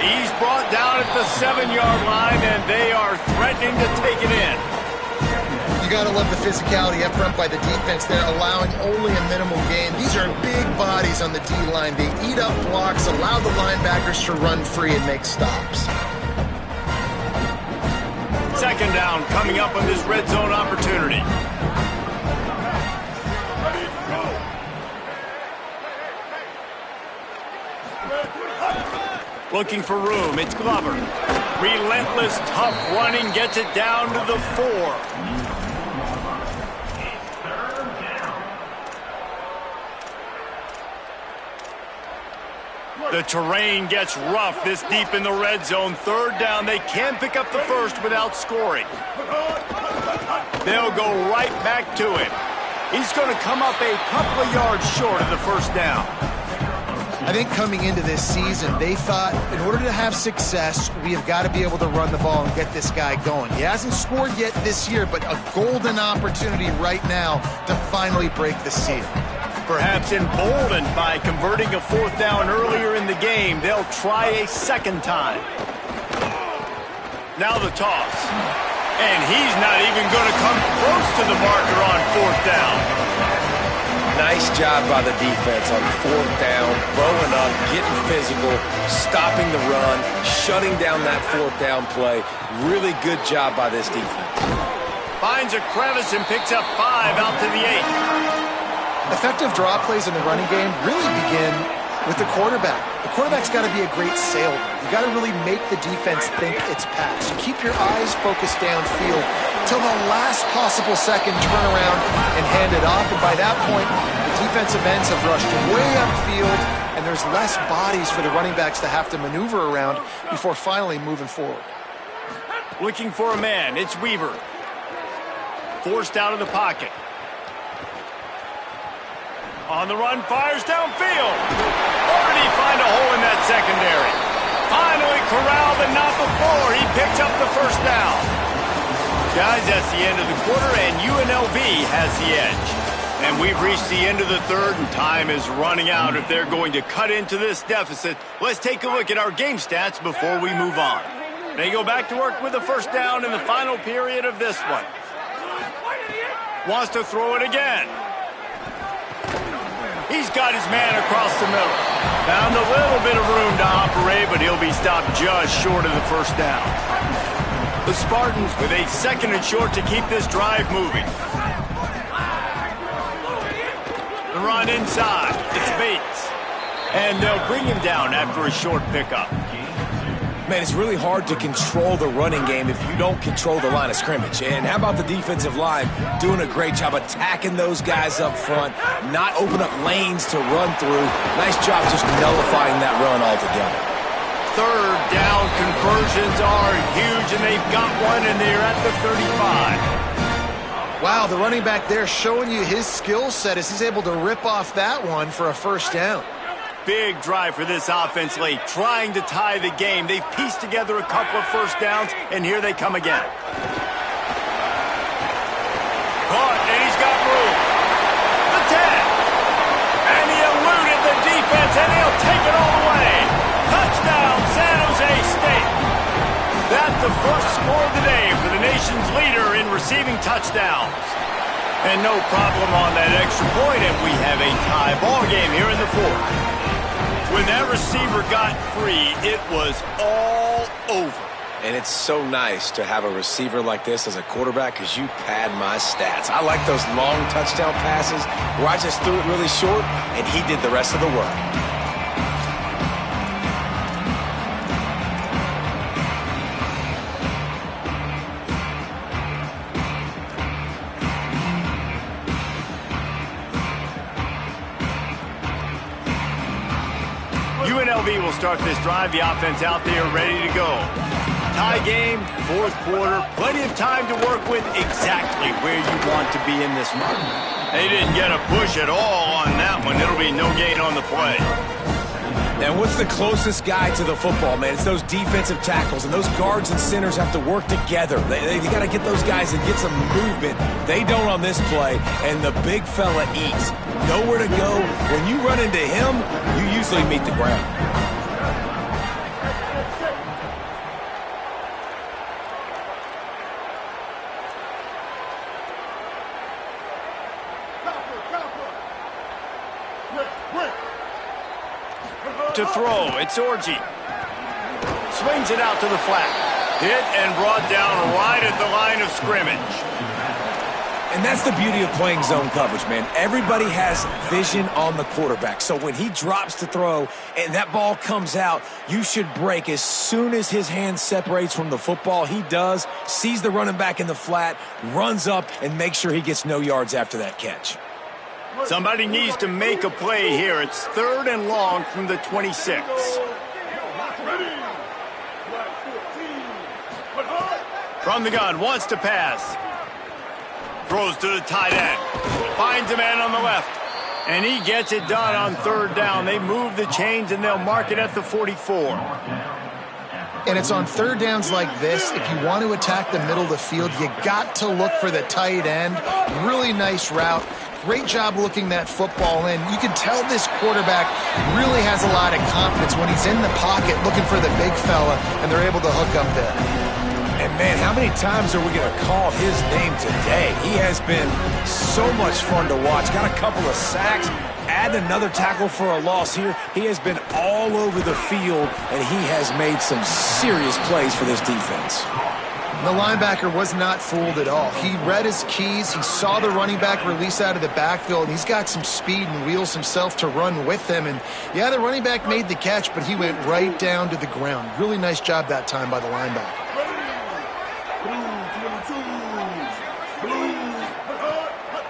He's brought down at the 7-yard line, and they are threatening to take it in. You got to love the physicality up front by the defense. They're allowing only a minimal gain. These are big bodies on the D-line. They eat up blocks, allow the linebackers to run free and make stops. Second down coming up on this red zone opportunity. Looking for room, it's Glover. Relentless, tough running, gets it down to the 4. The terrain gets rough this deep in the red zone. Third down, they can pick up the first without scoring. They'll go right back to it. He's going to come up a couple of yards short of the first down. I think coming into this season, they thought in order to have success, we have got to be able to run the ball and get this guy going. He hasn't scored yet this year, but a golden opportunity right now to finally break the seal. Perhaps emboldened by converting a fourth down earlier in the game, they'll try a second time. Now the toss. And he's not even going to come close to the marker on fourth down. Nice job by the defense on fourth down, bowing up, getting physical, stopping the run, shutting down that fourth down play. Really good job by this defense. Finds a crevice and picks up 5 out to the 8. Effective draw plays in the running game really begin with the quarterback. The quarterback's got to be a great salesman. You got to really make the defense think it's pass. You keep your eyes focused downfield till the last possible second, turn around and hand it off. And by that point, the defensive ends have rushed way upfield, and there's less bodies for the running backs to have to maneuver around before finally moving forward. Looking for a man, it's Weaver. Forced out of the pocket. On the run, fires downfield. Or did he find a hole in that secondary? Finally corralled, and not before he picks up the first down. Guys, that's the end of the quarter, and UNLV has the edge. And we've reached the end of the third, and time is running out if they're going to cut into this deficit. Let's take a look at our game stats before we move on. They go back to work with the first down in the final period of this one. Wants to throw it again. He's got his man across the middle. Found a little bit of room to operate, but he'll be stopped just short of the first down. The Spartans with a second and short to keep this drive moving. The run inside. It's Bates. And they'll bring him down after a short pickup. Man, it's really hard to control the running game if you don't control the line of scrimmage. And how about the defensive line doing a great job attacking those guys up front, not open up lanes to run through. Nice job just nullifying that run altogether. Third down conversions are huge, and they've got one, and they're at the 35. Wow, the running back there showing you his skill set as he's able to rip off that one for a first down. Big drive for this offense late, trying to tie the game. They've pieced together a couple of first downs, and here they come again. Caught, and he's got room. The 10. And he eluded the defense, and he'll take it all the way. Touchdown, San Jose State. That's the first score of the day for the nation's leader in receiving touchdowns. And no problem on that extra point, and we have a tie ball game here in the fourth. When that receiver got free, it was all over. And it's so nice to have a receiver like this as a quarterback because you pad my stats. I like those long touchdown passes where I just threw it really short and he did the rest of the work. UNLV will start this drive. The offense out there ready to go. Tie game, fourth quarter, plenty of time to work with exactly where you want to be in this one. They didn't get a push at all on that one. It'll be no gain on the play. And what's the closest guy to the football, man? It's those defensive tackles, and those guards and centers have to work together. They got to get those guys and get some movement. They don't on this play, and the big fella eats. Nowhere to go. When you run into him, you usually meet the ground. To throw, it's Orji. Swings it out to the flat. Hit and brought down right at the line of scrimmage. And that's the beauty of playing zone coverage, man. Everybody has vision on the quarterback. So when he drops to throw and that ball comes out, you should break as soon as his hand separates from the football. He does, sees the running back in the flat, runs up, and makes sure he gets no yards after that catch. Somebody needs to make a play here. It's 3rd and long from the 26. From the gun, wants to pass. Throws to the tight end. Finds a man on the left. And he gets it done on 3rd down. They move the chains and they'll mark it at the 44. And it's on 3rd downs like this. If you want to attack the middle of the field, you got to look for the tight end. Really nice route. Great job looking that football in. You can tell this quarterback really has a lot of confidence when he's in the pocket looking for the big fella, and they're able to hook up there. And, man, how many times are we going to call his name today? He has been so much fun to watch. Got a couple of sacks. Add another tackle for a loss here. He has been all over the field, and he has made some serious plays for this defense. The linebacker was not fooled at all. He read his keys. He saw the running back release out of the backfield, and he's got some speed and wheels himself to run with him. And, yeah, the running back made the catch, but he went right down to the ground. Really nice job that time by the linebacker.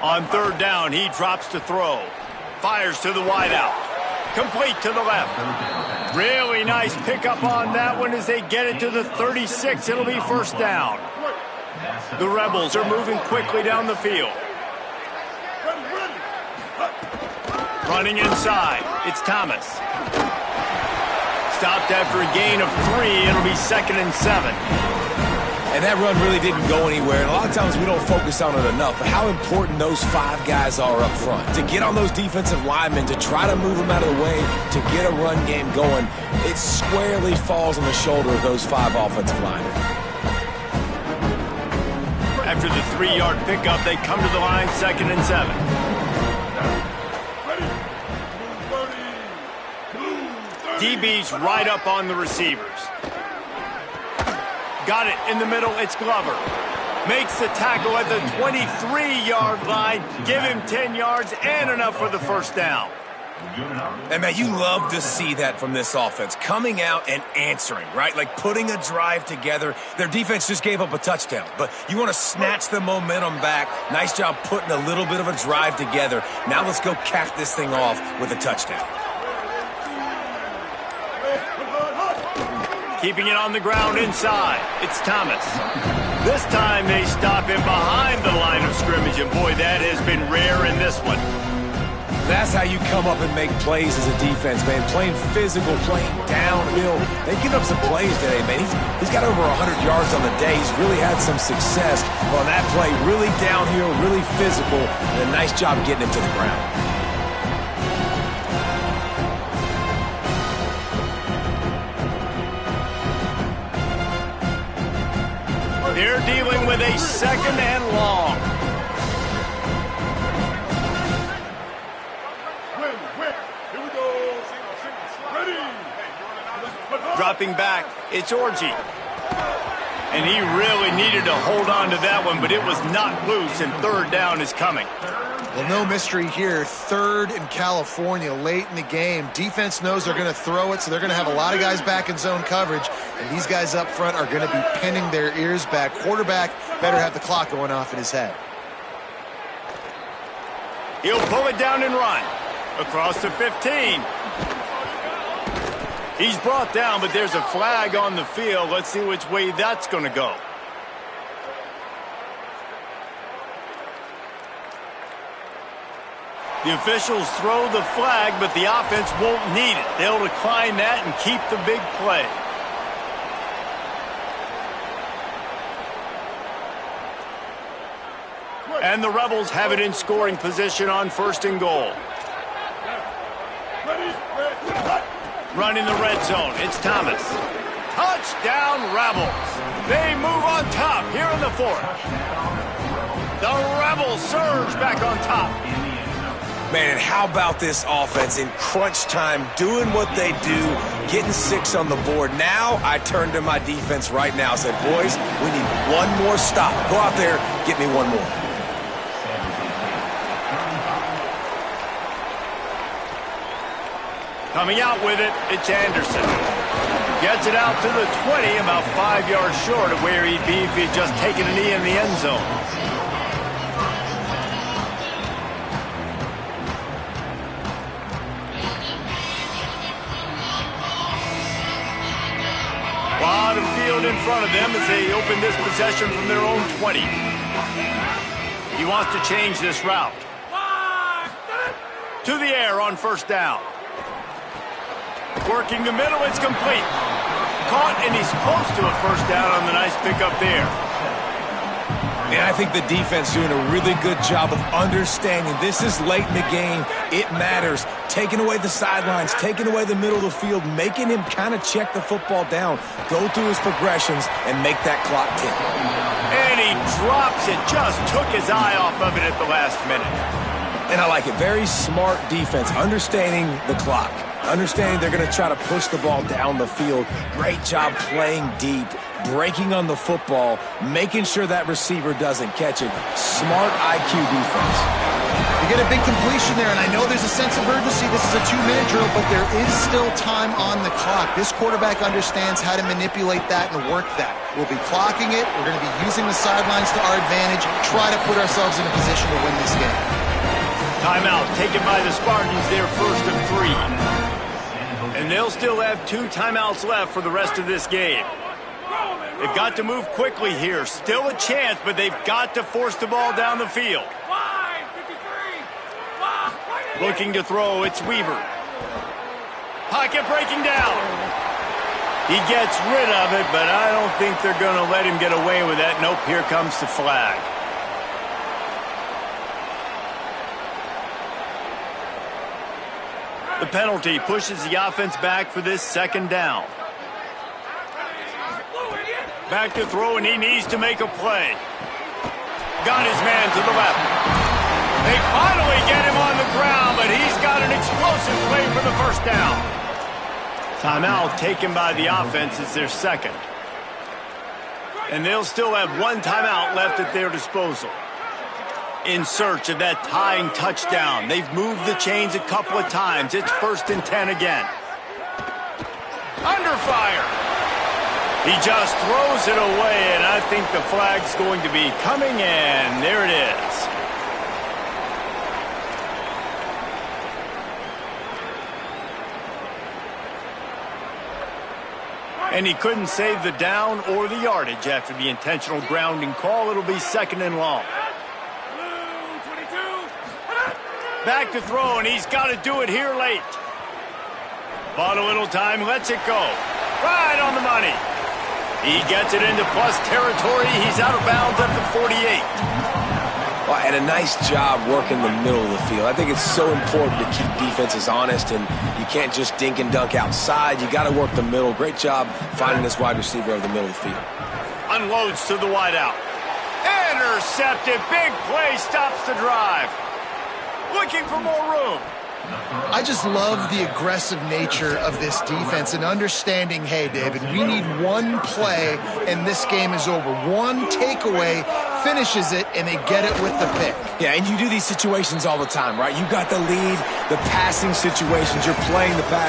On 3rd down, he drops to throw. Fires to the wideout. Complete to the left. Really nice pickup on that one as they get it to the 36. It'll be 1st down. The Rebels are moving quickly down the field. Running inside. It's Thomas. Stopped after a gain of 3. It'll be 2nd and 7. And that run really didn't go anywhere. And a lot of times we don't focus on it enough. But how important those 5 guys are up front. To get on those defensive linemen, to try to move them out of the way, to get a run game going, it squarely falls on the shoulder of those 5 offensive linemen. After the 3-yard pickup, they come to the line 2nd and 7. DB's right up on the receivers. Got it in the middle. It's Glover. Makes the tackle at the 23-yard line. Give him 10 yards and enough for the 1st down. And, man, you love to see that from this offense. Coming out and answering, right? Like putting a drive together. Their defense just gave up a touchdown. But you want to snatch the momentum back. Nice job putting a little bit of a drive together. Now let's go cap this thing off with a touchdown. Keeping it on the ground inside. It's Thomas. This time they stop him behind the line of scrimmage, and boy, that has been rare in this one. That's how you come up and make plays as a defense, man. Playing physical, playing downhill. They give up some plays today, man. He's got over 100 yards on the day. He's really had some success on that play. Really downhill, really physical, and a nice job getting him to the ground. They're dealing with a 2nd and long. Dropping back, it's Orji. And he really needed to hold on to that one, but it was not loose, and 3rd down is coming. Well, no mystery here. 3rd in California late in the game. Defense knows they're going to throw it, so they're going to have a lot of guys back in zone coverage, and these guys up front are going to be pinning their ears back. Quarterback better have the clock going off in his head. He'll pull it down and run. Across the 15. He's brought down, but there's a flag on the field. Let's see which way that's going to go. The officials throw the flag, but the offense won't need it. They'll decline that and keep the big play. And the Rebels have it in scoring position on 1st and goal. Running the red zone, it's Thomas. Touchdown, Rebels. They move on top here in the 4th. The Rebels surge back on top. Man, and how about this offense in crunch time, doing what they do, getting 6 on the board. Now I turn to my defense right now and say, boys, we need one more stop. Go out there, get me one more. Coming out with it, it's Anderson. Gets it out to the 20, about 5 yards short of where he'd be if he'd just taken a knee in the end zone. A lot of field in front of them as they open this possession from their own 20. He wants to change this route. To the air on first down. Working the middle, it's complete. Caught, and he's close to a first down on the nice pickup there. And I think the defense doing a really good job of understanding this is late in the game. It matters. Taking away the sidelines, taking away the middle of the field, making him kind of check the football down, go through his progressions, and make that clock tick. And he drops it. Just took his eye off of it at the last minute. And I like it. Very smart defense, understanding the clock. Understanding they're going to try to push the ball down the field. Great job playing deep, breaking on the football, making sure that receiver doesn't catch it. Smart IQ defense. You get a big completion there, and I know there's a sense of urgency. This is a 2-minute drill, but there is still time on the clock. This quarterback understands how to manipulate that and work that. We'll be clocking it. We're going to be using the sidelines to our advantage, try to put ourselves in a position to win this game. Timeout taken by the Spartans, their first of 3. And they'll still have 2 timeouts left for the rest of this game. They've got to move quickly here. Still a chance, but they've got to force the ball down the field. Looking to throw, it's Weaver. Pocket breaking down. He gets rid of it, but I don't think they're going to let him get away with that. Nope, here comes the flag. The penalty pushes the offense back for this second down. Back to throw, and he needs to make a play. Got his man to the left. They finally get him on the ground, but he's got an explosive play for the first down. Timeout taken by the offense is their second. And they'll still have 1 timeout left at their disposal. In search of that tying touchdown. They've moved the chains a couple of times. It's 1st and 10 again. Under fire. He just throws it away, and I think the flag's going to be coming, and there it is. And he couldn't save the down or the yardage after the intentional grounding call. It'll be 2nd and long. Back to throw, and he's got to do it here late. Bought a little time, lets it go. Right on the money. He gets it into plus territory. He's out of bounds at the 48. Well, and a nice job working the middle of the field. I think it's so important to keep defenses honest, and you can't just dink and dunk outside. You got to work the middle. Great job finding this wide receiver over the middle of the field. Unloads to the wideout. Intercepted. Big play stops the drive. Looking for more room. I just love the aggressive nature of this defense and understanding, hey, David, we need one play and this game is over. One takeaway finishes it, and they get it with the pick. Yeah, and you do these situations all the time, right? You got the lead, the passing situations, you're playing the pass.